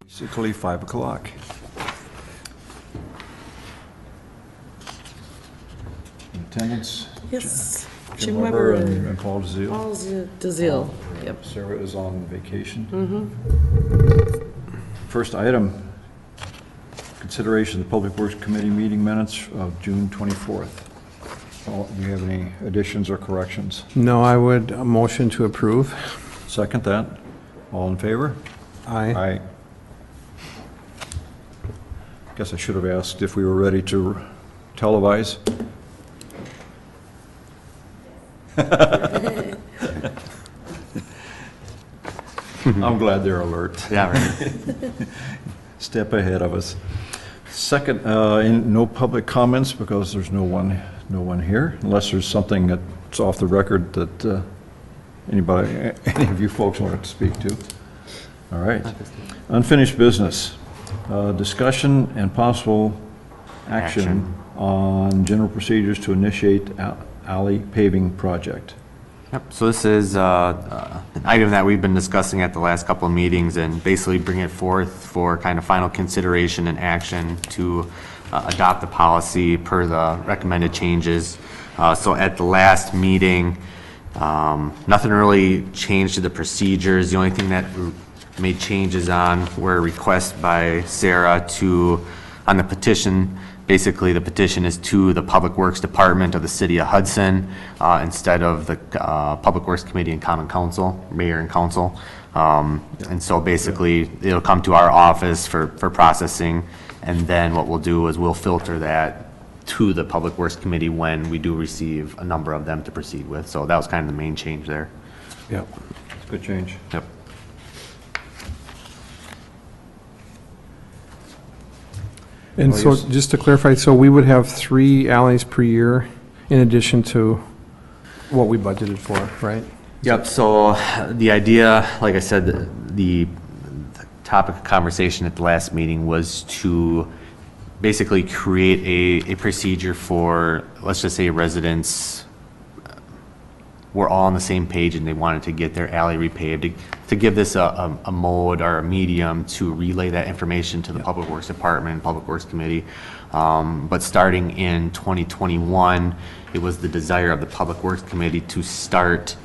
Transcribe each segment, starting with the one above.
Basically 5 o'clock. In attendance? Yes. Jim Weber and Paul DeZiel. Paul DeZiel. Yep. Sarah is on vacation. First item, consideration of the Public Works Committee meeting minutes of June 24th. Paul, do you have any additions or corrections? No, I would motion to approve. Second that. All in favor? Aye. Aye. Guess I should have asked if we were ready to televise. I'm glad they're alert. Yeah, right. Step ahead of us. Second, no public comments because there's no one here, unless there's something that's off the record that any of you folks wanted to speak to. All right. Unfinished business. Discussion and possible action on general procedures to initiate alley paving project. Yep, so this is an item that we've been discussing at the last couple of meetings and basically bring it forth for kind of final consideration and action to adopt the policy per the recommended changes. So at the last meeting, nothing really changed to the procedures. The only thing that we made changes on were requests by Sarah on the petition. Basically, the petition is to the Public Works Department of the City of Hudson instead of the Public Works Committee and Common Council, Mayor and Council. And so basically, it'll come to our office for processing, and then what we'll do is we'll filter that to the Public Works Committee when we do receive a number of them to proceed with. So that was kind of the main change there. Yep. Good change. Yep. And Well, so, yes. just to clarify, so we would have 3 alleys per year in addition to what we budgeted for, right? Yep, so the idea, like I said, the topic of conversation at the last meeting was to basically create a procedure for, let's just say residents were all on the same page and they wanted to get their alley repaved, to give this a mode or a medium to relay that information to the Public Works Department and Public Works Committee. But starting in 2021, it was the desire of the Public Works Committee to start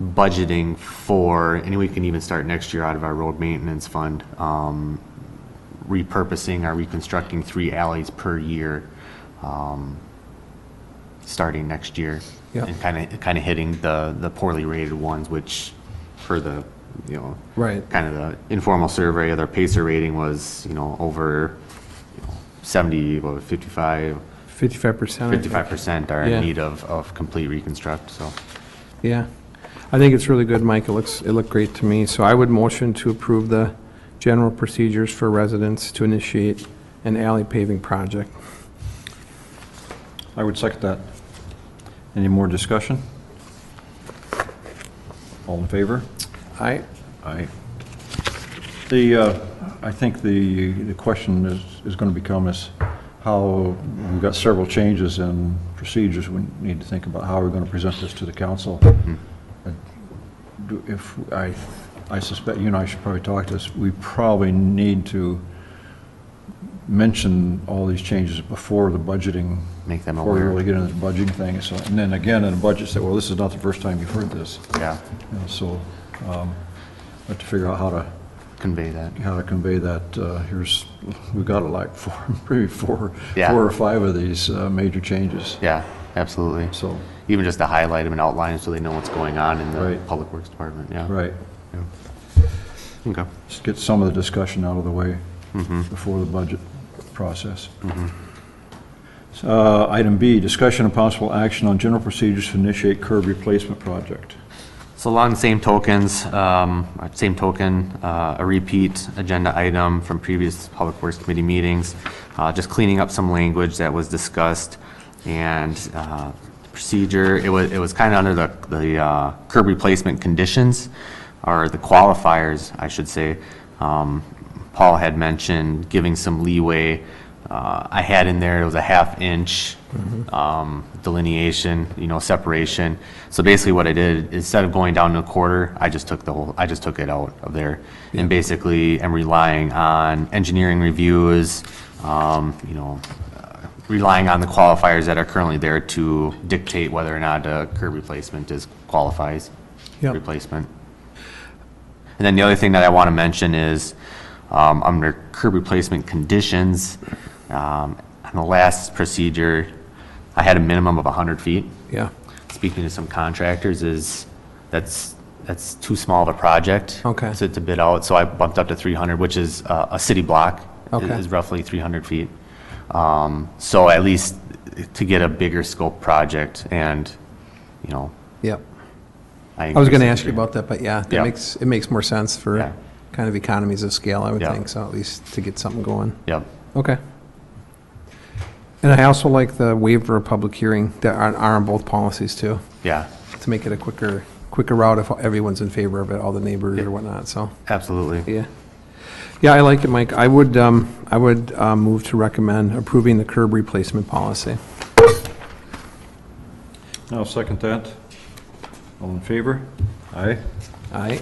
budgeting for, and we can even start next year out of our road maintenance fund, repurposing or reconstructing 3 alleys per year, starting next year. Yep. And kind of hitting the poorly rated ones, which for the, Right. kind of the informal survey of their PACER rating was, over 70, 55, 55%. I think. 55% are Yeah. in need of complete reconstruct, so. Yeah. I think it's really good, Mike. It looked great to me. So I would motion to approve the general procedures for residents to initiate an alley paving project. I would second that. Any more discussion? All in favor? Aye. Aye. I think the question is going to become is how, we've got several changes in procedures. We need to think about how we're going to present this to the council. If I suspect you and I should probably talk to this. We probably need to mention all these changes before the budgeting. Make them Before we aware. really get into the budgeting thing. So, and then again, in the budget, say, well, this is not the first time you've heard this. Yeah, So, we have to figure out how to convey that. convey that. We've got like maybe four Yeah. or 5 of these major changes. Yeah, absolutely. So, Even just to highlight them and outline them so they know what's going on in the Right. Public Works Department, yeah. right. Okay. Just get some of the discussion out of the way before the budget process. Item B, discussion and possible action on general procedures to initiate curb replacement project. So along the same token, a repeat agenda item from previous Public Works Committee meetings, just cleaning up some language that was discussed, and procedure, it was kind of under the curb replacement conditions, or the qualifiers, I should say. Paul had mentioned giving some leeway I had in there, it was a 1/2 inch delineation, separation. So basically what I did, instead of going down to a 1/4, I just took it out of there. And basically am relying on engineering reviews, relying on the qualifiers that are currently there to dictate whether or not a curb replacement qualifies Yep. replacement. And then the other thing that I want to mention is, under curb replacement conditions, on the last procedure, I had a minimum of 100 feet. Yeah. Speaking to some contractors, that's too small of a project. Okay. To bid out, so I bumped up to 300, which is a city block. Okay. Is roughly 300 feet. So at least to get a bigger scope project and, Yep. I was going to ask you about that, but yeah, Yep. it makes more sense for Yeah. kind of economies of scale, I would Yep. think, so at least to get something going. Yep. Okay. And I also like the waiver of public hearing that are on both policies too, Yeah, to make it a quicker route if everyone's in favor of it, all the neighbors or whatnot, so, absolutely. yeah. Yeah, I like it, Mike. I would move to recommend approving the curb replacement policy. I'll second that. All in favor? Aye. Aye.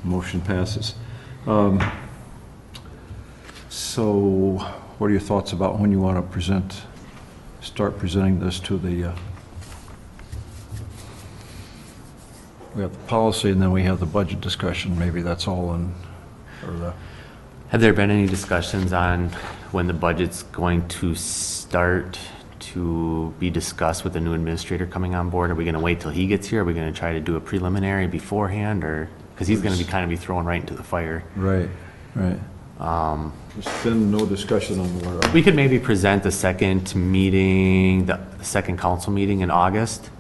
Motion passes. So what are your thoughts about when you want to start presenting this to the, we have the policy and then we have the budget discussion, maybe that's all in, or the, Have there been any discussions on when the budget's going to start to be discussed with the new administrator coming on board? Are we going to wait till he gets here? Are we going to try to do a preliminary beforehand, or, because he's going to be kind of be thrown right into the fire? right, right. There's been no discussion on where, We could maybe present the second meeting, the second council meeting in August.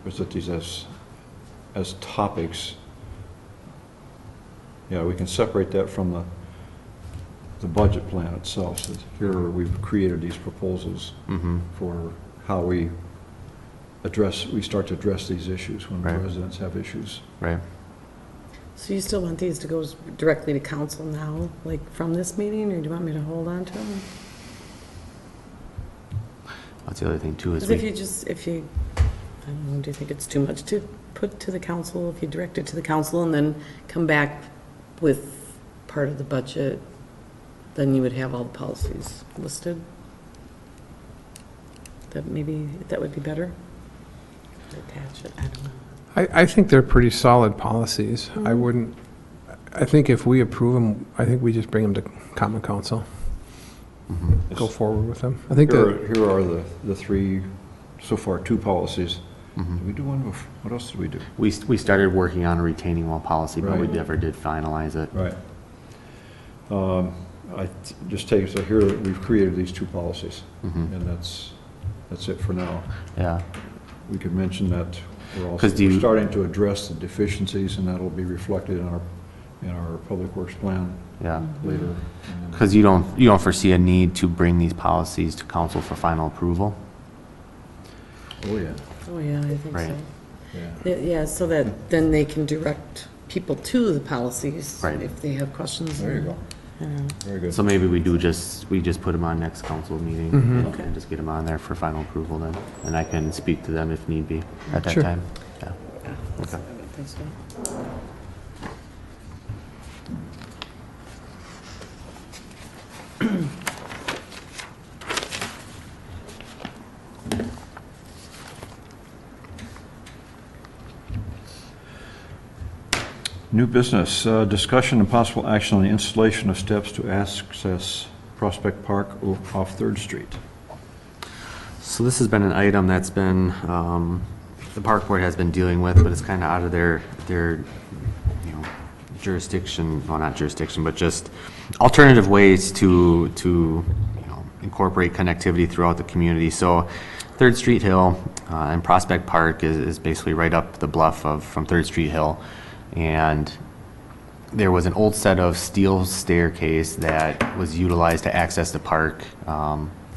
present these as topics. Yeah, we can separate that from the budget plan itself. So here we've created these proposals for how we start to address these issues when Right. residents have issues. Right. So you still want these to go directly to council now, like from this meeting, or do you want me to hold on to them? That's the other thing too, is Because if you, I don't know, do you think it's too much to put to the council, if you direct it to the council and then come back with part of the budget, then you would have all the policies listed? That would be better? Attach it, I don't know. I think they're pretty solid policies. I think if we approve them, I think we just bring them to common council. Go forward with them. I think that, Here are the three, so far, 2 policies. Did we do one before? What else did we do? we started working on a retaining wall policy, but we Right. never did finalize it. Right. So here, we've created these 2 policies, and that's it for now. Yeah. We could mention that we're 'Cause do you- starting to address the deficiencies, and that'll be reflected in our public works plan Yeah. later. Because you don't foresee a need to bring these policies to council for final approval? Oh, yeah, Oh, yeah, I think Right. so. yeah. Yeah, so that then they can direct people to the policies. Right. If they have questions. There you go. Yeah. Very good. So maybe we just put them on next council meeting Mhm. and just get them on there for final approval then. And I can speak to them if need be at that Sure. time. Yeah. Okay. I think so. New business, discussion and possible action on the installation of steps to access Prospect Park off 3rd Street. So this has been an item that's been, the park board has been dealing with, but it's kind of out of their jurisdiction, well, not jurisdiction, but just alternative ways to incorporate connectivity throughout the community. So 3rd Street Hill and Prospect Park is basically right up the bluff from 3rd Street Hill. And there was an old set of steel staircase that was utilized to access the park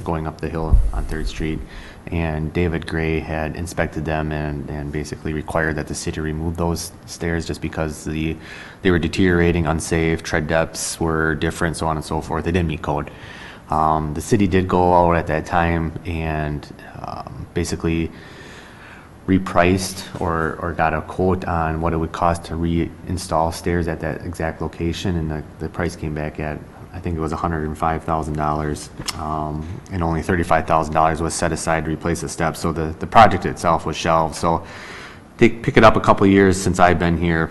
going up the hill on 3rd Street. and David Gray had inspected them and basically required that the city remove those stairs just because they were deteriorating, unsafe, tread depths were different, so on and so forth. They didn't meet code. The city did go out at that time and basically repriced or got a quote on what it would cost to reinstall stairs at that exact location, and the price came back at, I think it was $105,000, and only $35,000 was set aside to replace the steps. So the project itself was shelved. So they pick it up a couple years since I've been here.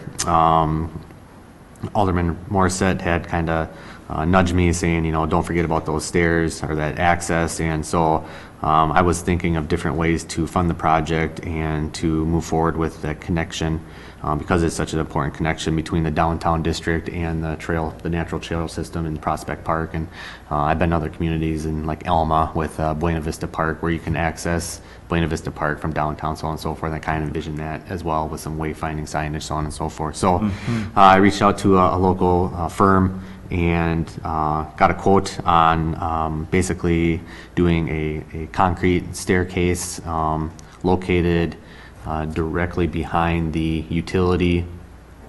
Alderman Morissette had kind of nudged me saying, you know, don't forget about those stairs or that access. And so I was thinking of different ways to fund the project and to move forward with that connection because it's such an important connection between the downtown district and the natural trail system in Prospect Park. And I've been in other communities in like Elma with Buena Vista Park where you can access Buena Vista Park from downtown, so on and so forth. I kind of envision that as well with some wayfinding signage, so on and so forth. So I reached out to a local firm and got a quote on basically doing a concrete staircase located directly behind the utility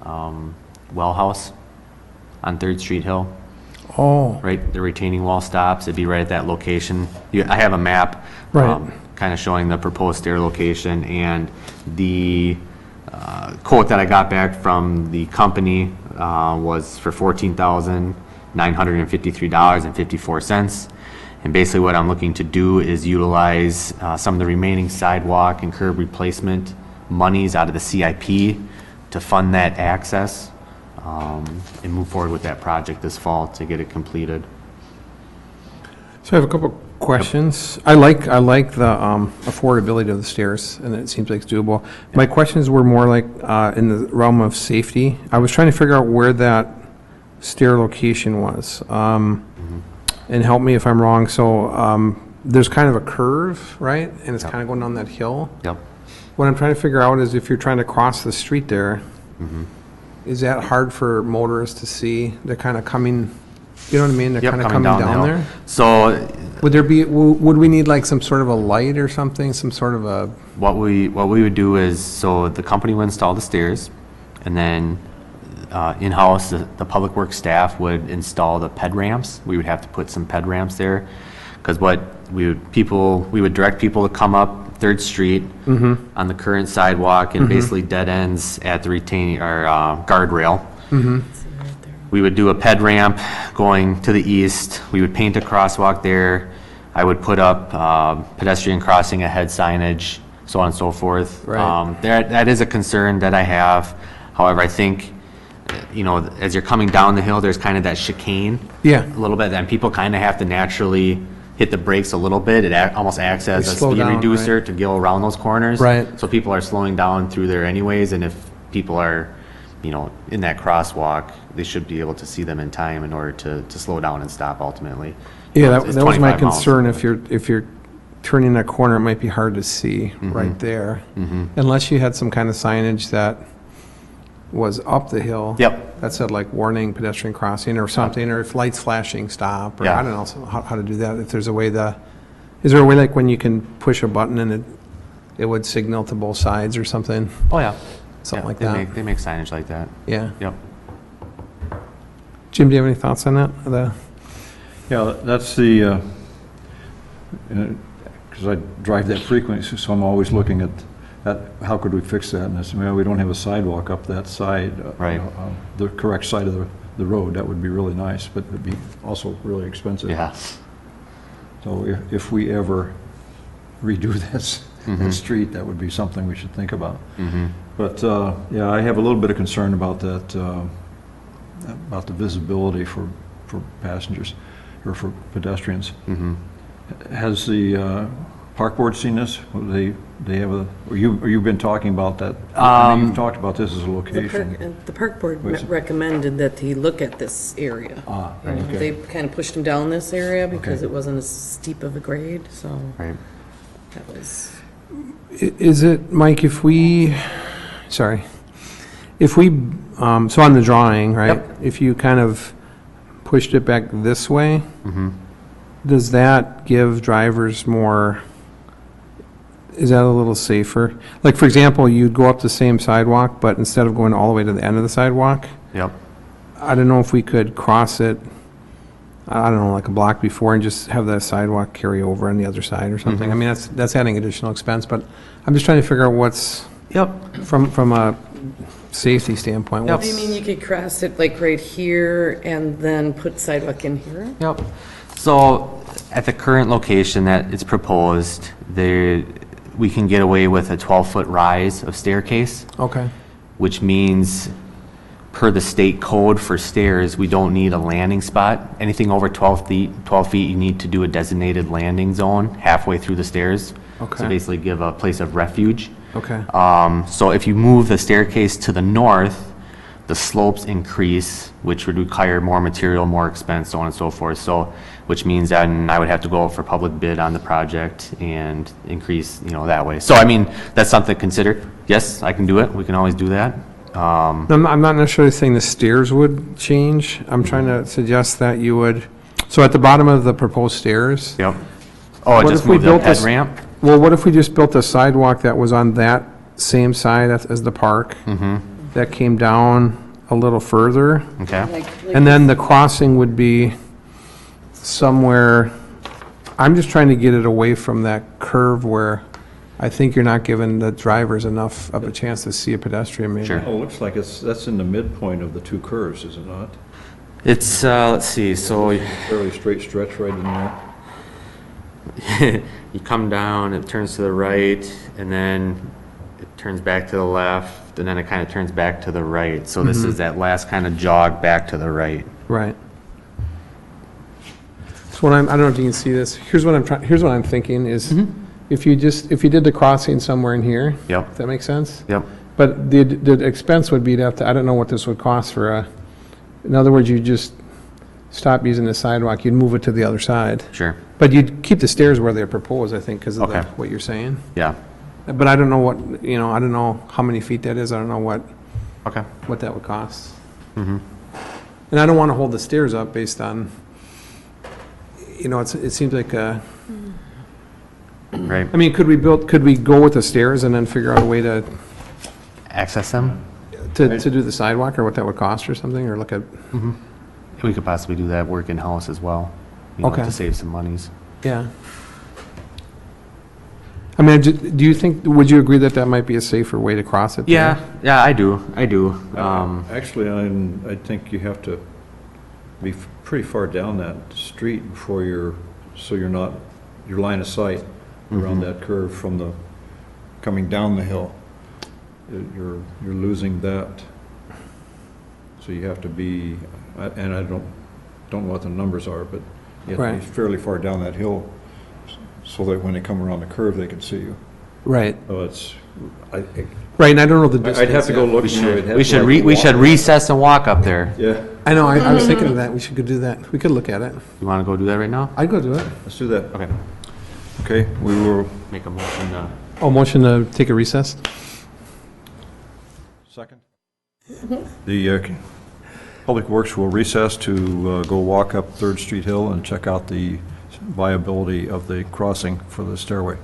well house on 3rd Street Hill. Oh, Right, the retaining wall stops, it'd be right at that location. I have a map Right. kind of showing the proposed stair location, and the quote that I got back from the company was for $14,953.54. And basically what I'm looking to do is utilize some of the remaining sidewalk and curb replacement monies out of the CIP to fund that access and move forward with that project this fall to get it completed. so I have a couple questions. I like the affordability of the stairs, and it seems like it's doable. My questions were more like in the realm of safety. I was trying to figure out where that stair location was. And help me if I'm wrong. So there's kind of a curve, right? And it's kind of going down that hill. Yep. What I'm trying to figure out is if you're trying to cross the street there, is that hard for motorists to see? They're kind of coming, you know what I mean? They're Yep, kind of coming the down hill. there. So Would there be, would we need like some sort of a light or something, some sort of a, what we would do is, so the company would install the stairs, and then in-house, the public works staff would install the ped ramps. We would have to put some ped ramps there, because what we would direct people to come up 3rd Street on the current sidewalk and basically dead ends at the retaining or guardrail. We would do a ped ramp going to the east. We would paint a crosswalk there. I would put up pedestrian crossing ahead signage, so on and so forth. Right. That is a concern that I have. However, I think, you know, as you're coming down the hill, there's kind of that chicane yeah, a little bit, and people kind of have to naturally hit the brakes a little bit. It almost acts as They a slow speed down, reducer to go around those corners. Right. So people are slowing down through there anyways, and if people are, you know, in that crosswalk, they should be able to see them in time in order to slow down and stop ultimately. yeah, It's that was my 25 miles. concern. If you're turning that corner, it might be hard to see right there. Unless you had some kind of signage that was up the hill. Yep. That said like warning pedestrian crossing or something, or if lights flashing, stop, or Yeah. I don't know how to do that. If there's a way is there a way like when you can push a button and it would signal to both sides or something? Oh, yeah. Something Yeah, like they that. They make signage like that. Yeah. Yep. Jim, do you have any thoughts on that? Yeah, that's the, because I drive that frequently, so I'm always looking at how could we fix that? And I said, well, we don't have a sidewalk up that side. Right. The correct side of the road. That would be really nice, but it'd be also really expensive. Yeah. So if we ever redo this street, that would be something we should think about. But, yeah, I have a little bit of concern about that, about the visibility for passengers or for pedestrians. Has the park board seen this? They have or you've been talking about that? I mean, you've talked about this as a location. The park board Wait, so- recommended that he look at this area. Ah, You know, okay. They kind of pushed him down this area because Okay. it wasn't as steep of a grade, so Right. that was, Is it, Mike, if we, so on the drawing, right? Yep. If you kind of pushed it back this way, does that give drivers more Is that a little safer? Like, for example, you'd go up the same sidewalk, but instead of going all the way to the end of the sidewalk, Yep. I don't know if we could cross it, I don't know, like a block before and just have that sidewalk carry over on the other side or something. I mean, that's adding additional expense, but I'm just trying to figure out what's, Yep. from a safety standpoint, What what's. do you mean you could cross it like right here and then put sidewalk in here? Yep. So at the current location that it's proposed, there, we can get away with a 12-foot rise of staircase, Okay, which means per the state code for stairs, we don't need a landing spot. Anything over 12 feet, you need to do a designated landing zone halfway through the stairs. Okay. So basically give a place of refuge. okay, So if you move the staircase to the north, the slopes increase, which would require more material, more expense, so on and so forth. So, which means then I would have to go out for public bid on the project and increase, that way. So, I mean, that's something to consider. Yes, I can do it. We can always do that. I'm not necessarily saying the stairs would change. I'm trying to suggest that you would, so at the bottom of the proposed stairs, Yep. Oh, What just if we move the built head this- ramp? well, what if we just built a sidewalk that was on that same side as the park? That came down a little further, Okay. and then the crossing would be somewhere, I'm just trying to get it away from that curve where I think you're not giving the drivers enough of a chance to see a pedestrian maybe. Sure. Oh, it looks like that's in the midpoint of the two curves, is it not? It's, let's see, so Fairly straight stretch right in there. you come down, it turns to the right, and then it turns back to the left, and then it kind of turns back to the right. So this is that last kind of jog back to the right. Right. So I don't know if you can see this, here's what I'm thinking is, if you did the crossing somewhere in here, Yep, does that make sense? yep, But the expense would be to have to, I don't know what this would cost for in other words, you just stop using the sidewalk, you'd move it to the other side. sure, But you'd keep the stairs where they're proposed, I think, because of Okay. what you're saying. yeah, But I don't know what, I don't know how many feet that is, I don't know okay. what that would cost. And I don't want to hold the stairs up based on, it seems like, Right, I mean, could we go with the stairs and then figure out a way to access them? do the sidewalk, or what that would cost or something, or look at, We could possibly do that work in-house as well, Okay. to save some monies. yeah. I mean, do you think, would you agree that that might be a safer way to cross it? Yeah, I do. Actually, I think you have to be pretty far down that street before you're not, your line of sight around that curve from coming down the hill. You're losing that. So you have to be, and I don't know what the numbers are, but you have to Right. be fairly far down that hill so that when they come around the curve, they can see you. Right, Oh, it's, right, and I don't know the distance. I'd have to go yeah. look. We through it. should, Have to, we should recess and walk up there. Yeah, I know, I was thinking of that, we should go do that, we could look at it. You want to go do that right now? I'd go do it. let's do that. Okay. Okay, we will, Make a motion to. Oh, motion to take a recess? second. The Public Works will recess to go walk up Third Street Hill and check out the viability of the crossing for the stairway.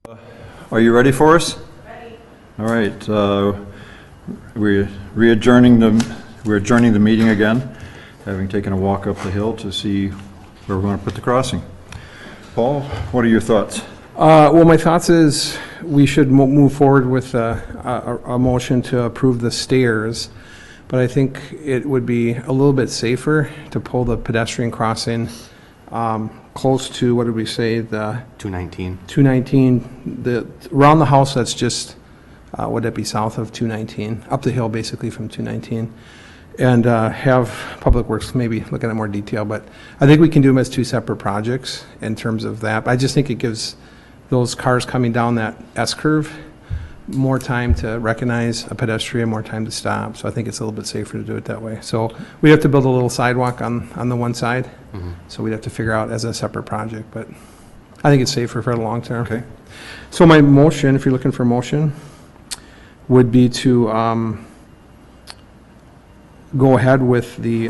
Are you ready for us? Ready. All right, we're adjourning the meeting again, having taken a walk up the hill to see where we're going to put the crossing. Paul, what are your thoughts? Well, my thoughts is we should move forward with a motion to approve the stairs, but I think it would be a little bit safer to pull the pedestrian crossing close to, what did we say, the 219. 219, around the house that's just, would that be south of 219, up the hill basically from 219, and have Public Works maybe look at it in more detail, but I think we can do them as two separate projects in terms of that. I just think it gives those cars coming down that S-curve more time to recognize a pedestrian, more time to stop, so I think it's a little bit safer to do it that way. So we have to build a little sidewalk on the one side, so we'd have to figure out as a separate project, but I think it's safer for the long term. Okay. So my motion, if you're looking for a motion, would be to go ahead with the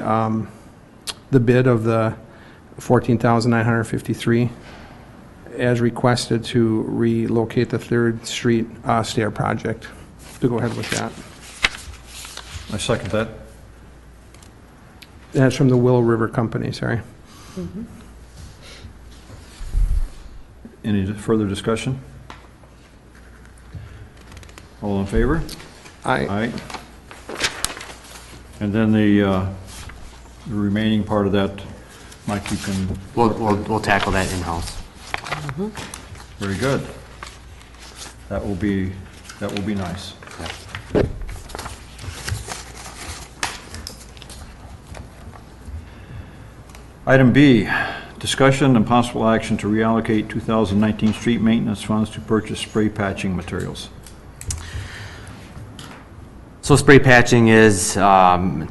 bid of the $14,953 as requested to relocate the 3rd Street stair project, to go ahead with that. I second that. That's from the Willow River Company, sorry. Any further discussion? All in favor? Aye. Aye. And then the remaining part of that, Mike, you can... We'll tackle that in-house. Very good. That will be nice. Item B, discussion and possible action to reallocate 2019 street maintenance funds to purchase spray patching materials. So spray patching is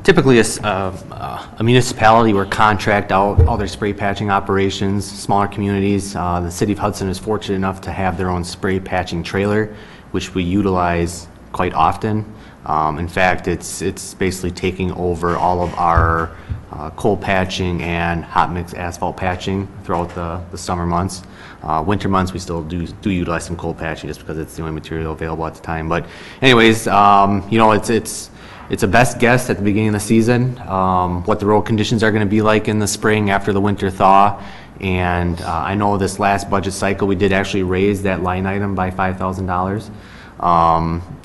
typically a municipality will contract out all their spray patching operations, smaller communities. The city of Hudson is fortunate enough to have their own spray patching trailer, which we utilize quite often. In fact, it's basically taking over all of our cold patching and hot mix asphalt patching throughout the summer months. Winter months, we still do utilize some cold patching just because it's the only material available at the time. But anyways, you know, it's a best guess at the beginning of the season, what the road conditions are going to be like in the spring after the winter thaw. And I know this last budget cycle, we did actually raise that line item by $5,000.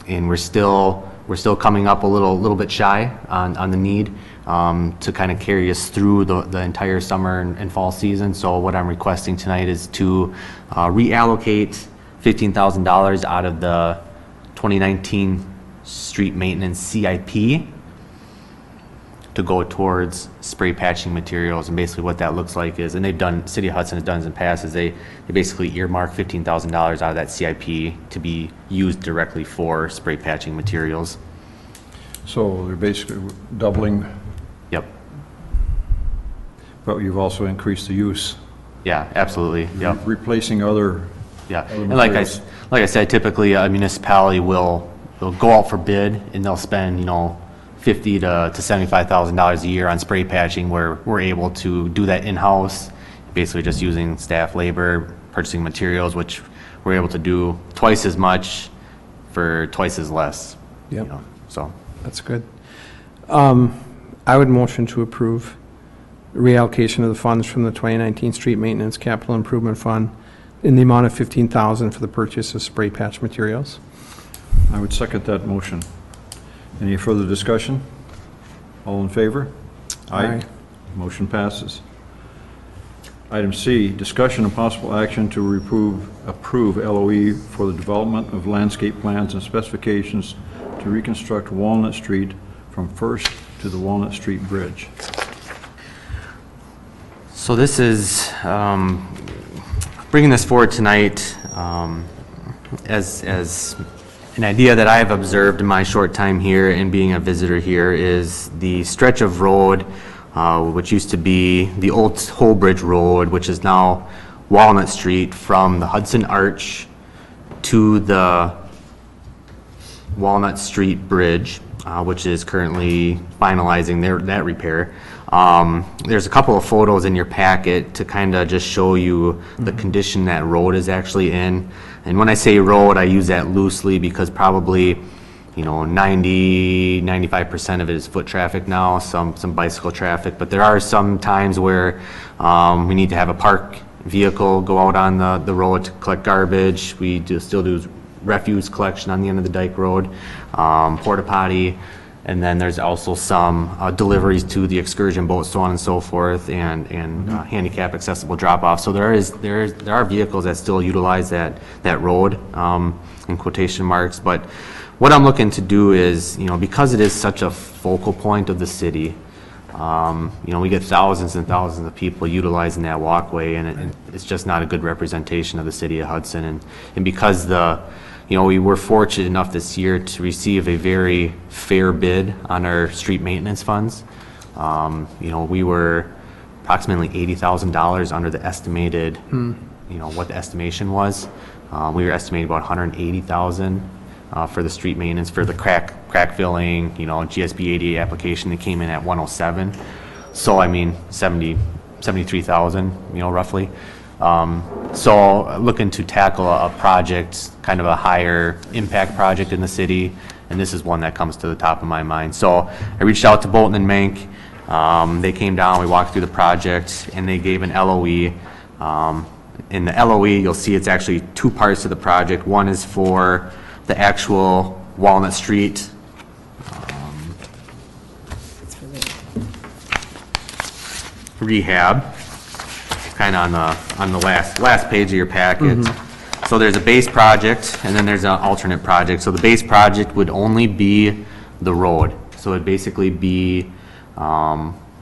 And we're still coming up a little bit shy on the need to kind of carry us through the entire summer and fall season. So what I'm requesting tonight is to reallocate $15,000 out of the 2019 street maintenance CIP to go towards spray patching materials. And basically what that looks like is, and City of Hudson has done this in the past, is they basically earmark $15,000 out of that CIP to be used directly for spray patching materials. So they're basically doubling, Yep. but you've also increased the use. Yeah, absolutely. Yep. Replacing other Yeah. And materials. like I said, typically a municipality will go out for bid and they'll spend, you know, $50,000 to $75,000 a year on spray patching, where we're able to do that in-house, basically just using staff labor, purchasing materials, which we're able to do twice as much for twice as less. Yep. You know, so. That's good. I would motion to approve reallocation of the funds from the 2019 Street Maintenance Capital Improvement Fund in the amount of $15,000 for the purchase of spray patch materials. I would second that motion. Any further discussion? All in favor? Aye. Motion passes. Item C, discussion and possible action to approve LOE for the development of landscape plans and specifications to reconstruct Walnut Street from First to the Walnut Street Bridge. So this is bringing this forward tonight as an idea that I have observed in my short time here and being a visitor here is the stretch of road which used to be the old Holbridge Road, which is now Walnut Street, from the Hudson Arch to the Walnut Street Bridge, which is currently finalizing that repair. There's a couple of photos in your packet to kind of just show you the condition that road is actually in. And when I say road, I use that loosely because probably, 95% of it is foot traffic now, some bicycle traffic. But there are some times where we need to have a park vehicle go out on the road to collect garbage. We still do refuse collection on the end of the dike road, porta potty. And then there's also some deliveries to the excursion boat, so on and so forth, and handicap accessible drop-off. So there are vehicles that still utilize that road, in quotation marks. But what I'm looking to do is, because it is such a focal point of the city, we get thousands and thousands of people utilizing that walkway, and it's just not a good representation of the city of Hudson. And because we were fortunate enough this year to receive a very fair bid on our street maintenance funds. We were approximately $80,000 under the estimated, what the estimation was. We were estimating about $180,000 for the street maintenance, for the crack filling, GSB 88 application that came in at 107. So, 73,000, roughly. So looking to tackle a project, kind of a higher impact project in the city, and this is one that comes to the top of my mind. So I reached out to Bolton and Mank. They came down, we walked through the project, and they gave an LOE. In the LOE, you'll see it's actually two parts to the project. One is for the actual Walnut Street rehab, kind of on the last page of your packet. So there's a base project, and then there's an alternate project. So the base project would only be the road. So it'd basically be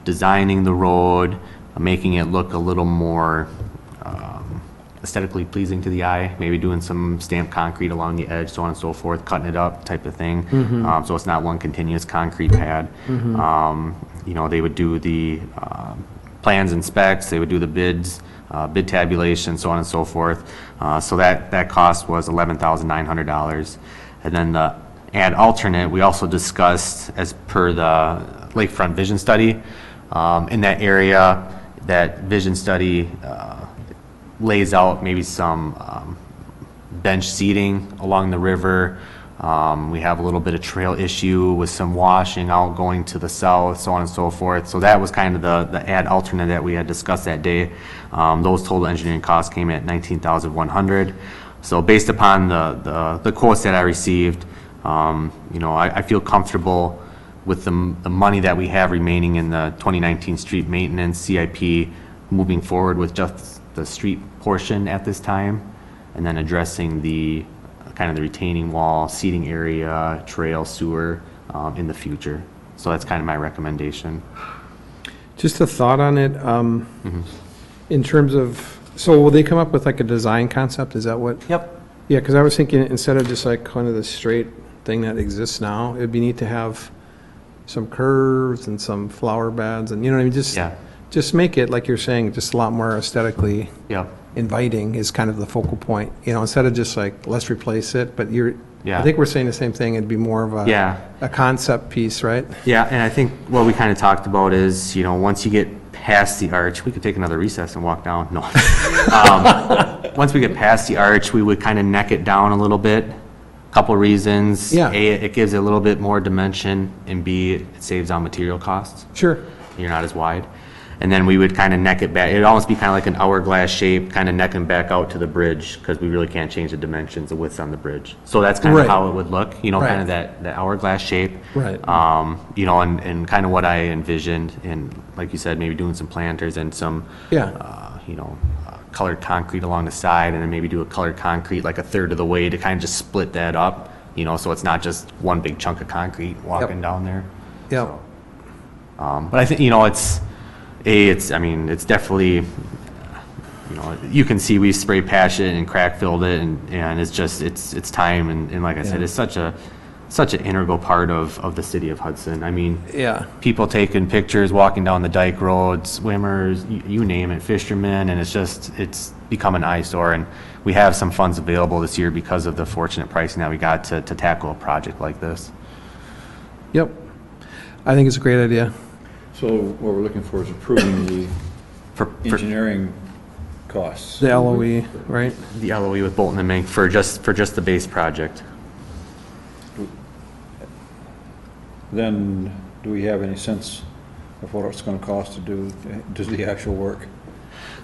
designing the road, making it look a little more aesthetically pleasing to the eye, maybe doing some stamped concrete along the edge, so on and so forth, cutting it up type of thing. So it's not one continuous concrete pad. They would do the plans and specs, they would do the bids, bid tabulation, so on and so forth. So that cost was $11,900. And then the add alternate, we also discussed as per the lakefront vision study. In that area, that vision study lays out maybe some bench seating along the river. We have a little bit of trail issue with some washing out going to the south, so on and so forth. So that was kind of the add alternate that we had discussed that day. Those total engineering costs came in at $19,100. So based upon the quotes that I received, I feel comfortable with the money that we have remaining in the 2019 street maintenance CIP, moving forward with just the street portion at this time, and then addressing the kind of the retaining wall, seating area, trail, sewer in the future. So that's kind of my recommendation. Just a thought on it, in terms of, so will they come up with like a design concept? Is that what? Yep. Yeah, because I was thinking instead of just like kind of the straight thing that exists now, it'd be neat to have some curves and some flower beds and, what I mean? Just make it, like you're saying, just a lot more aesthetically inviting is kind of the focal point. Instead of just like, let's replace it, but I think we're saying the same thing. It'd be more of a concept piece, right? Yeah, and I think what we kind of talked about is, once you get past the arch, we could take another recess and walk down. No. Once we get past the arch, we would kind of neck it down a little bit. Couple reasons. Yeah. A, it gives it a little bit more dimension, and B, it saves on material costs. Sure. You're not as wide. And then we would kind of neck it back. It'd almost be kind of like an hourglass shape, kind of necking back out to the bridge, because we really can't change the dimensions, the widths on the bridge. So that's kind of how it would look, kind of that hourglass shape. Right. And kind of what I envisioned, and like you said, maybe doing some planters and some, colored concrete along the side, and then maybe do a colored concrete like a third of the way to kind of just split that up, so it's not just one big chunk of concrete walking down there. Yeah. So, but I think, it's definitely, you can see we spray patched it and crack filled it, and it's just, it's time, and like I said, it's such an integral part of the city of Hudson. People taking pictures, walking down the dike road, swimmers, you name it, fishermen, and it's become an eyesore, and we have some funds available this year because of the fortunate pricing that we got to tackle a project like this. Yep. I think it's a great idea. So what we're looking for is approving the For engineering costs. The LOE, right? the LOE with Bolton and Mink for just the base project. Then, do we have any sense of what it's going to cost to do the actual work?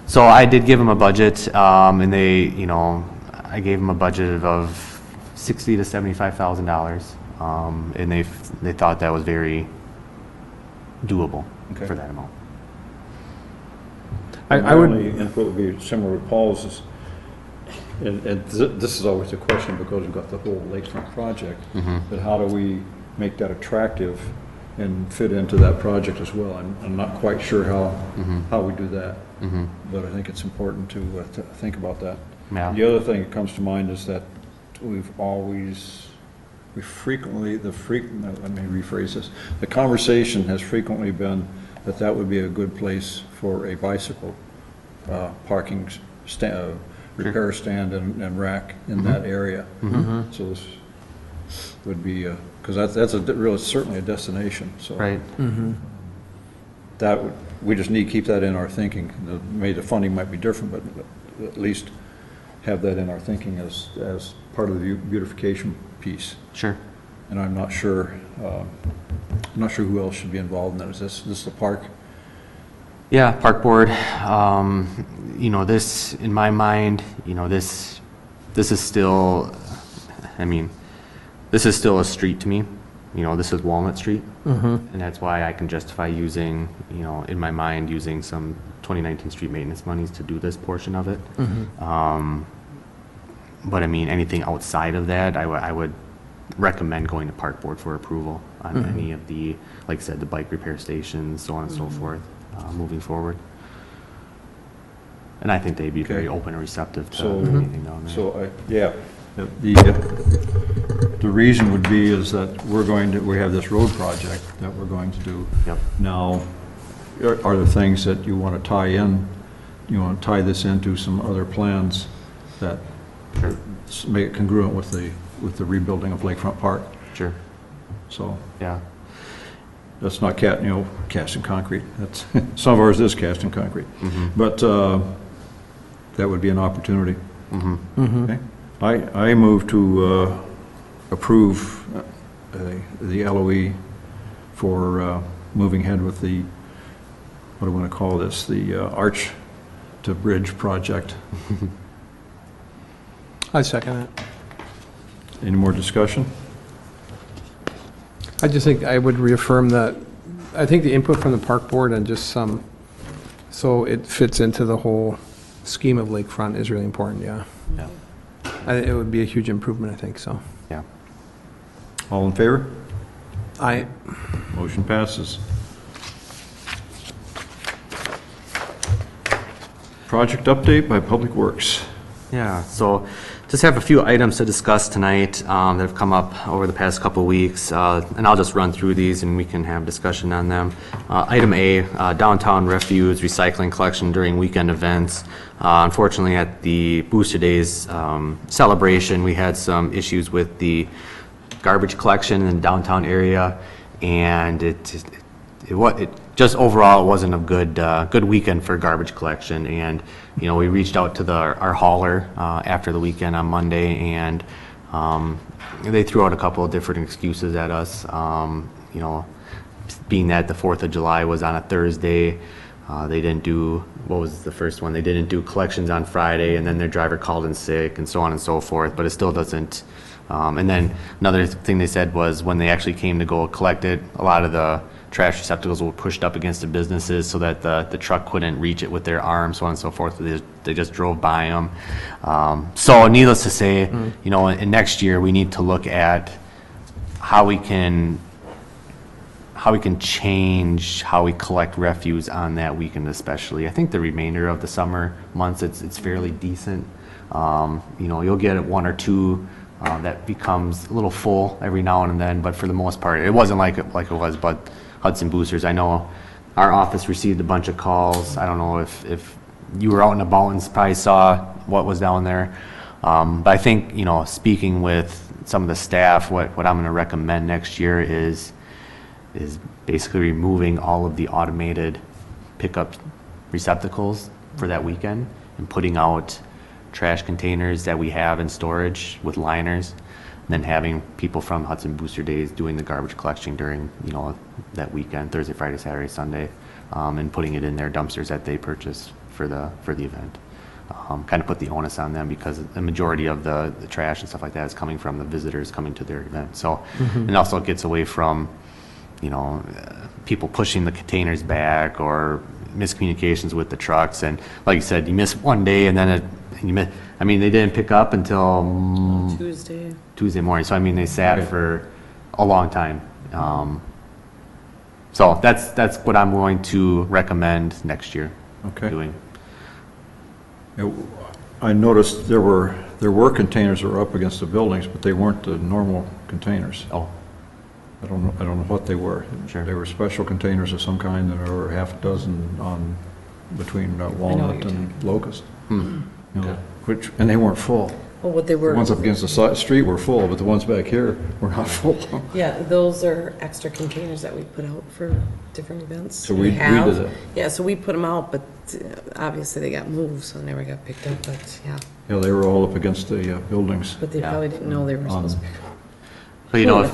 So I did give them a budget, and they, I gave them a budget of $60,000 to $75,000, and they thought that was very doable Okay. for that amount. I would, My only input would be similar with Paul's, this is always a question because we've got the whole lakefront project, but how do we make that attractive and fit into that project as well? I'm not quite sure how we do that, but I think it's important to think about that. Yeah. The other thing that comes to mind is that we frequently, let me rephrase this, the conversation has frequently been that would be a good place for a bicycle parking repair stand and rack in that area. So this would be, because that's certainly a destination, so. Right. We just need to keep that in our thinking. Maybe the funding might be different, but at least have that in our thinking as part of the beautification piece. Sure. And I'm not sure who else should be involved in that. Is this the park? Yeah, park board, this, in my mind, this is still, this is still a street to me. This is Walnut Street. And that's why I can justify using, in my mind, using some 2019 street maintenance monies to do this portion of it. But anything outside of that, I would recommend going to park board for approval on any of the, like I said, the bike repair stations, so on and so forth, moving forward. And I think they'd be very open and receptive to anything down there. So, the reason would be is that we have this road project that we're going to do. Yep. Now, are there things that you want to tie in? You want to tie this into some other plans that make it congruent with the rebuilding of Lakefront Park? Sure. So Yeah. that's not cast in concrete. That's some of ours is cast in concrete, but that would be an opportunity. Okay. I move to approve the LOE for moving ahead with the, what do I want to call this, the Arch to Bridge project. I second it. Any more discussion? I just think I would reaffirm that, I think the input from the park board and just so it fits into the whole scheme of lakefront is really important, yeah. Yeah. It would be a huge improvement, I think, so. Yeah. All in favor? I, Motion passes. Project update by Public Works. Yeah, so just have a few items to discuss tonight that have come up over the past couple of weeks, and I'll just run through these and we can have discussion on them. Item A, downtown refuse recycling collection during weekend events. Unfortunately, at the Booster Days celebration, we had some issues with the garbage collection in the downtown area, and it just overall, it wasn't a good weekend for garbage collection. And we reached out to our hauler after the weekend on Monday, and they threw out a couple of different excuses at us. Being that the 4th of July was on a Thursday, they didn't do, what was the first one? They didn't do collections on Friday, and then their driver called in sick, and so on and so forth. But it still doesn't. And then another thing they said was when they actually came to go collect it, a lot of the trash receptacles were pushed up against the businesses so that the truck couldn't reach it with their arms, so on and so forth. They just drove by them. So needless to say, in next year we need to look at how we can change how we collect refuse on that weekend especially. I think the remainder of the summer months it's fairly decent. You'll get one or two that becomes a little full every now and then, but for the most part, it wasn't like it was, but Hudson Boosters, I know our office received a bunch of calls. I don't know if you were out and about and probably saw what was down there. But I think, speaking with some of the staff, what I'm going to recommend next year is is basically removing all of the automated pickup receptacles for that weekend and putting out trash containers that we have in storage with liners, and then having people from Hudson Booster Days doing the garbage collection during, you know, that weekend, Thursday, Friday, Saturday, Sunday, and putting it in their dumpsters that they purchased for the event. Kind of put the onus on them because the majority of the trash and stuff like that is coming from the visitors coming to their event. So, and also it gets away from, you know, people pushing the containers back or miscommunications with the trucks. And like you said, you miss one day and then I mean, they didn't pick up until Tuesday morning. So, I mean, they sat for a long time. So that's what I'm going to recommend next year doing. I noticed there were containers that were up against the buildings, but they weren't the normal containers. Oh, I don't know what they were. Sure. They were special containers of some kind, and there were half a dozen on between Walnut and Locust. You know, and they weren't full. Well, what they were. The ones up against the street were full, but the ones back here were not full. Yeah, those are extra containers that we put out for different events. So we did it. Yeah, so we put them out, but obviously they got moved, so they never got picked up, but yeah. Yeah, they were all up against the buildings. But they probably didn't know they were supposed to be. but you know,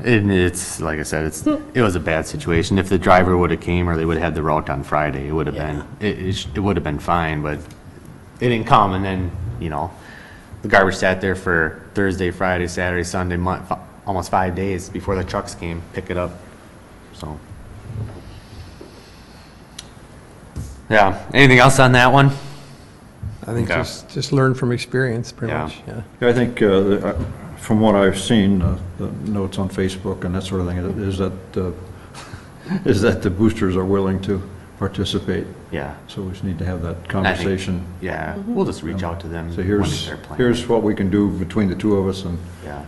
it's like I said, it was a bad situation. If the driver would have came or they would have had the route on Friday, it would have been it would have been fine. But it didn't come, and then you know, the garbage sat there for Thursday, Friday, Saturday, Sunday, almost 5 days before the trucks came pick it up. So yeah. Anything else on that one? I think Okay. just learn from experience, pretty Yeah. much, yeah. I think from what I've seen, the notes on Facebook and that sort of thing, is that the boosters are willing to participate. Yeah. So we just need to have that conversation. Yeah. We'll just reach out to them. So when they're planning. here's what we can do between the two of us and Yeah.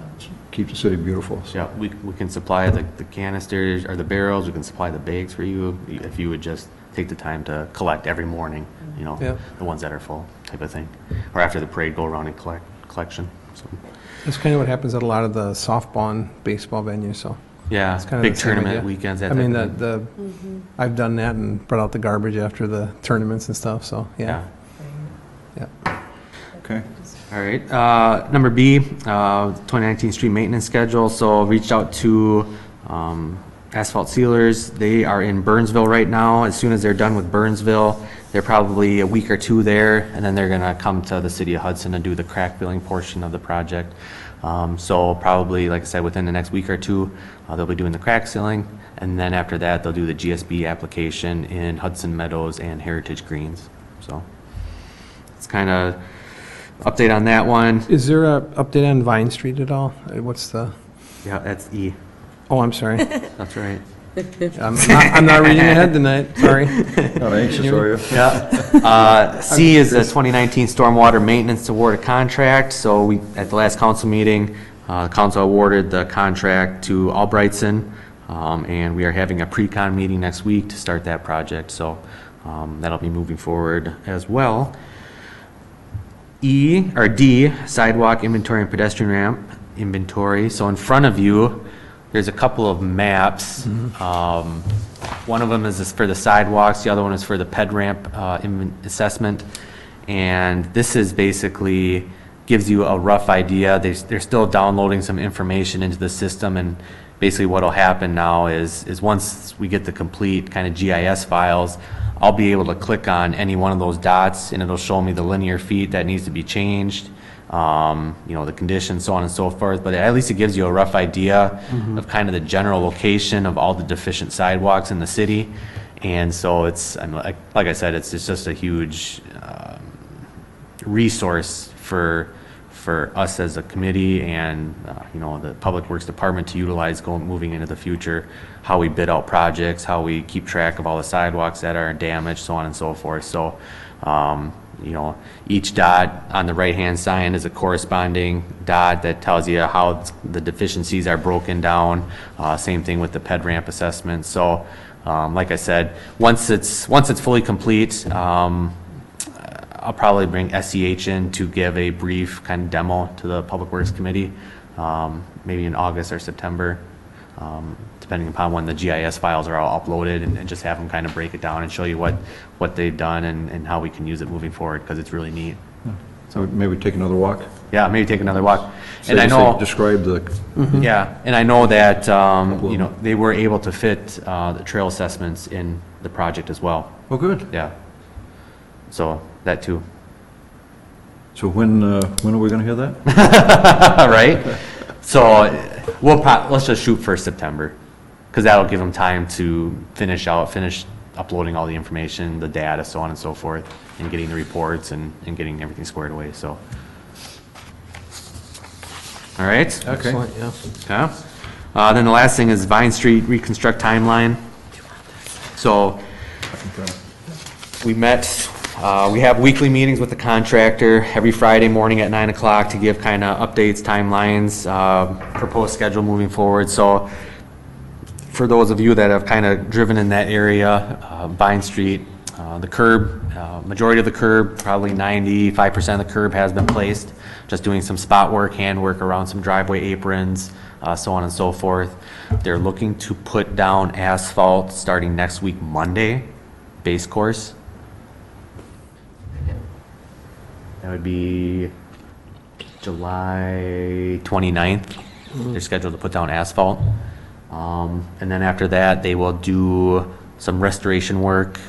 keep the city beautiful. So. Yeah, we can supply the canisters or the barrels, we can supply the bags for you, if you would just take the time to collect every morning, you know, Yeah. the ones that are full, type of thing. Or after the parade, go around and collection, so. That's kind of what happens at a lot of the softball and baseball venues, so. Yeah, It's kind of big the same tournament idea. weekends. I mean, I've done that and brought out the garbage after the tournaments and stuff, so, Yeah. yeah. Okay. All right, number B, 2019 street maintenance schedule. So reached out to asphalt sealers. They are in Burnsville right now. As soon as they're done with Burnsville, they're probably a week or two there, and then they're gonna come to the city of Hudson and do the crack filling portion of the project. So probably, like I said, within the next week or two, they'll be doing the crack sealing, and then after that, they'll do the GSB application in Hudson Meadows and Heritage Greens. So it's kind of update on that one. Is there a update on Vine Street at all? What's the, Yeah, that's E. oh, I'm sorry. That's right. I'm not reading ahead tonight, sorry. Not anxious, are you? Yeah. C is the 2019 stormwater maintenance award contract. So we, at the last council meeting, council awarded the contract to Albrightson, and we are having a pre-con meeting next week to start that project. So that'll be moving forward as well. D, sidewalk inventory and pedestrian ramp inventory. So in front of you, there's a couple of maps. One of them is for the sidewalks, the other one is for the ped ramp assessment. And this is basically gives you a rough idea. They're still downloading some information into the system, and basically what'll happen now is once we get the complete kind of GIS files, I'll be able to click on any one of those dots and it'll show me the linear feet that needs to be changed, you know, the conditions, so on and so forth. But at least it gives you a rough idea of kind of the general location of all the deficient sidewalks in the city. And so it's, like I said, it's just a huge resource for us as a committee and, you know, the Public Works Department to utilize moving into the future, how we bid out projects, how we keep track of all the sidewalks that are damaged, so on and so forth. So, you know, each dot on the right-hand side is a corresponding dot that tells you how the deficiencies are broken down. Same thing with the ped ramp assessment. So, like I said, once it's fully complete, I'll probably bring SEH in to give a brief kind of demo to the Public Works Committee, maybe in August or September, depending depending upon when the GIS files are all uploaded, and just have them kind of break it down and show you what they've done and how we can use it moving forward, because it's really neat. So maybe take another walk? Yeah, maybe take another walk. So And I just know, describe the, yeah, and I know that, you know, they were able to fit the trail assessments in the project as well. oh, good. Yeah. So, that too. So when are we going to hear that? Right? So, let's just shoot for September, because that'll give them time to finish uploading all the information, the data, so on and so forth, and getting the reports and getting everything squared away, so. All right? Excellent, yeah. Okay. Then the last thing is Vine Street reconstruct timeline. So, we met, we have weekly meetings with the contractor every Friday morning at 9 o'clock to give kind of updates, timelines, proposed schedule moving forward. So for those of you that have kind of driven in that area, Vine Street, the curb, majority of the curb, probably 95% of the curb has been placed, just doing some spot work, hand work around some driveway aprons, so on and so forth. They're looking to put down asphalt starting next week, Monday, base course. That would be July 29th. They're scheduled to put down asphalt. And then after that, they will do some restoration work,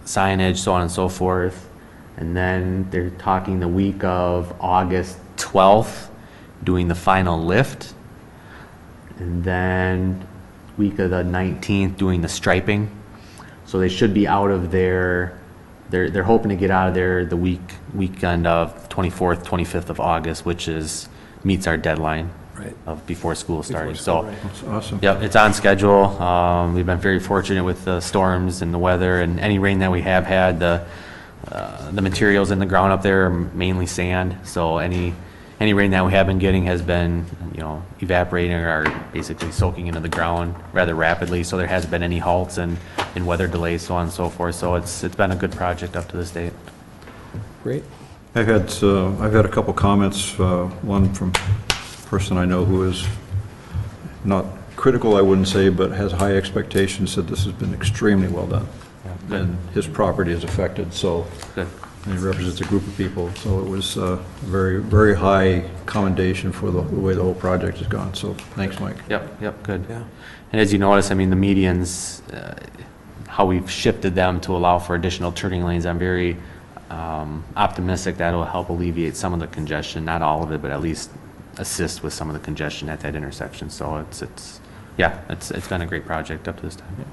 signage, so on and so forth. And then they're talking the week of August 12th, doing the final lift. And then week of the 19th, doing the striping. So they should be out of there. They're hoping to get out of there the weekend of 24th, 25th of August, which meets our deadline of before school starting. So, That's awesome. yep, it's on schedule. We've been very fortunate with the storms and the weather and any rain that we have had. The materials in the ground up there are mainly sand, so any rain that we have been getting has been, you know, evaporating or basically soaking into the ground rather rapidly. So there hasn't been any halts and weather delays, so on and so forth. So it's been a good project up to this date. Great. I've had a couple comments, one from a person I know who is not critical, I wouldn't say, but has high expectations, said this has been extremely well done. Yeah. And his property is affected, so, Good. and he represents a group of people, so it was very, very high commendation for the way the whole project has gone, so thanks, Mike. Yep, good. Yeah. And as you notice, I mean, the medians, how we've shifted them to allow for additional turning lanes, I'm very optimistic that will help alleviate some of the congestion, not all of it, but at least assist with some of the congestion at that intersection. So it's been a great project up to this time.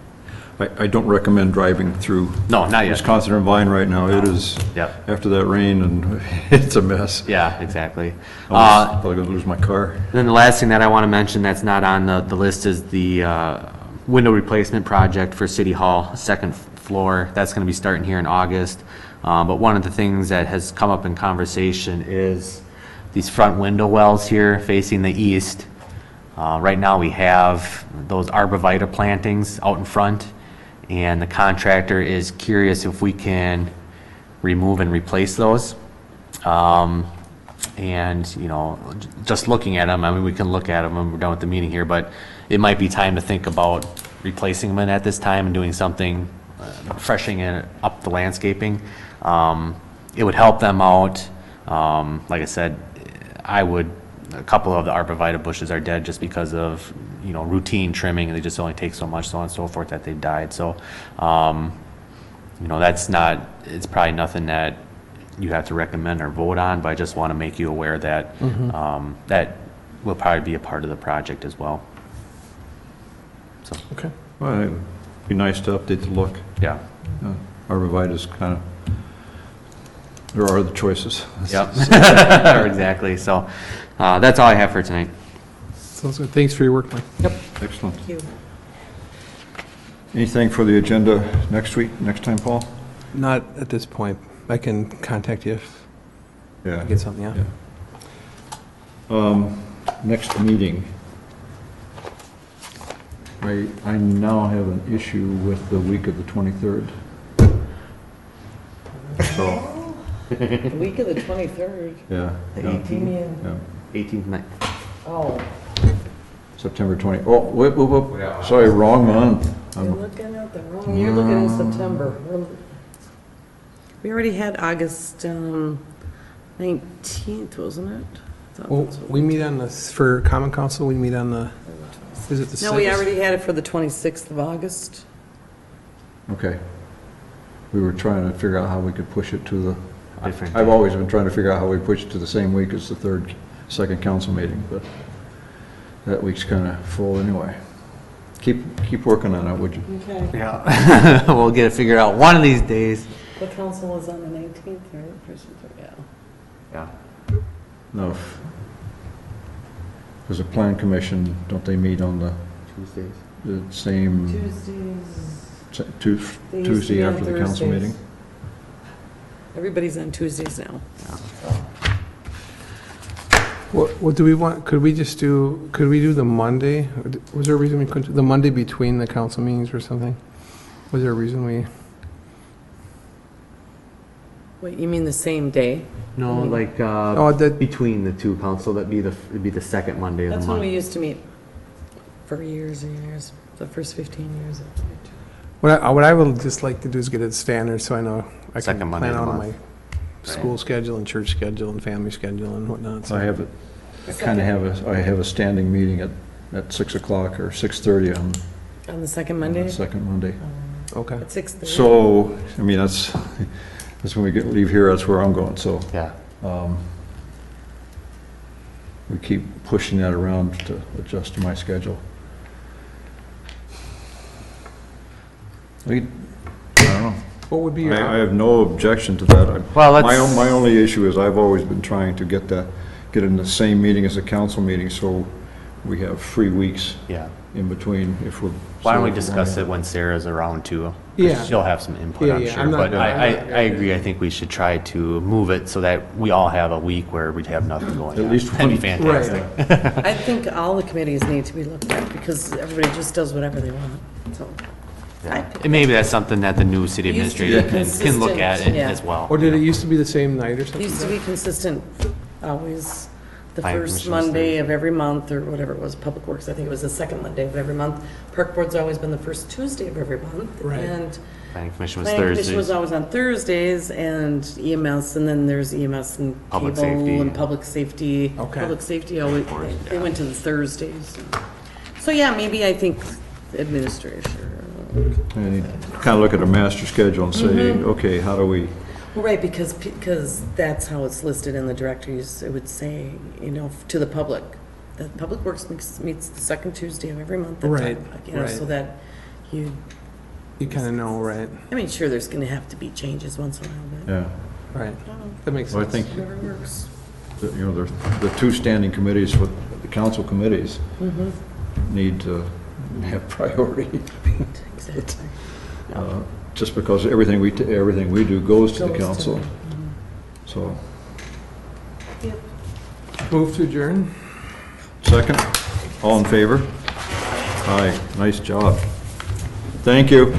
I don't recommend driving through No, not yet. Wisconsin and Vine right now. It is, Yep. after that rain, and it's a mess. Yeah, exactly. I'm probably gonna lose my car. Then the last thing that I want to mention that's not on the list is the window replacement project for City Hall, second floor. That's going to be starting here in August. But one of the things that has come up in conversation is these front window wells here facing the east. Right now we have those arborvitae plantings out in front, and the contractor is curious if we can remove and replace those. And, you know, just looking at them, I mean, we can look at them when we're done with the meeting here, but it might be time to think about replacing them at this time and doing something, freshening up the landscaping. It would help them out. Like I said, a couple of the arborvitae bushes are dead just because of, you know, routine trimming, and they just only take so much, so on and so forth, that they've died. So, you know, it's probably nothing that you have to recommend or vote on, but I just want to make you aware that, that will probably be a part of the project as well. So, Okay. Well, it'd be nice to update the look. yeah. Arborvitae is kind of, there are other choices. Yep. Exactly. So, that's all I have for tonight. Sounds good. Thanks for your work, Mike. Excellent. Thank you. Anything for the agenda next week, next time, Paul? Not at this point. I can contact you if Yeah. I get something out. Yeah. Next meeting. I now have an issue with the week of the 23rd. So, The week of the 23rd. yeah. The yeah, 18th? yeah. 18th night. Oh. September 20, oh, whoop, sorry, wrong month. You're looking at the wrong, you're looking at September. We already had August 19th, wasn't it? I thought Well, that's what we meet on the, for common council, we meet on the, is it the 6th? No, we already had it for the 26th of August. Okay. We were trying to figure out how we could push it to the, Different. I've always been trying to figure out how we push it to the same week as the second council meeting, but that week's kind of full anyway. Keep working on it, would you? Okay. Yeah. We'll get it figured out one of these days. The council was on the 19th, right? Yeah. Yeah. No. There's a plan commission, don't they meet on the same, Tuesdays. They used to Tuesday be on after the council Thursdays. meeting? Everybody's on Tuesdays now. What do we want, could we do the Monday? Was there a reason we couldn't, do the Monday between the council meetings or something? Was there a reason we, Wait, you mean the same day? No, like, oh, that, between the two council, it'd be the second Monday of the That's month. when we used to meet for years and years, the first 15 years. what I would just like to do is get it standard so I know I can Second Monday plan of the out month. my school schedule and church schedule and family schedule and whatnot. So. I have it, I have a standing meeting at 6 o'clock or 6:30 On the second on Monday? the second Monday. Okay. At 6:30? So, I mean, that's when we leave here, that's where I'm going, so. Yeah. We keep pushing that around to adjust to my schedule. I don't know. What would be your? I have no objection to that. Well, let's- My only issue is I've always been trying to get in the same meeting as a council meeting, so we have 3 weeks Yeah. in between if we're. Why don't we discuss it when Sarah's around too? 'Cause Yeah. She'll have some input, Yeah, I'm yeah, sure. I'm not- But I agree, I think we should try to move it so that we all have a week where we'd have nothing going on. At least That'd be one. fantastic. I think all the committees need to be looked at because everybody just does whatever they want, so. Yeah. And maybe that's something that the new city Used to be administrator can look at consistent, yeah. as well. Or did it used to be the same night or It something? used to be consistent, always the Planning first Commission was Monday Thursday. of every month, or whatever it was, Public Works, I think it was the second Monday of every month. Park Board's always been the first Tuesday of every month. Right. And Planning Commission was Planning Commission was Thursdays. always on Thursdays, and EMS, and then there's EMS and Public cable safety. and public safety. Okay. Public safety always, course, they yeah. went to the Thursdays. So yeah, maybe I think administration. And you kind of look at a master schedule and say, Mm-hmm. okay, how do we, Well, right, because that's how it's listed in the directories. It would say, to the public, that Public Works meets the second Tuesday of every month. at Right, 10 o'clock, right. So that you, You kind of know, right? I mean, sure, there's going to have to be changes once in a while, but yeah. Right. That makes Well, I sense. think, whatever works. that, the two standing committees with the council committees need to have priority. Exactly. Just because everything we do goes to the Goes to council. them. So, Move to adjourn? second, all in favor? Aye, nice job. Thank you.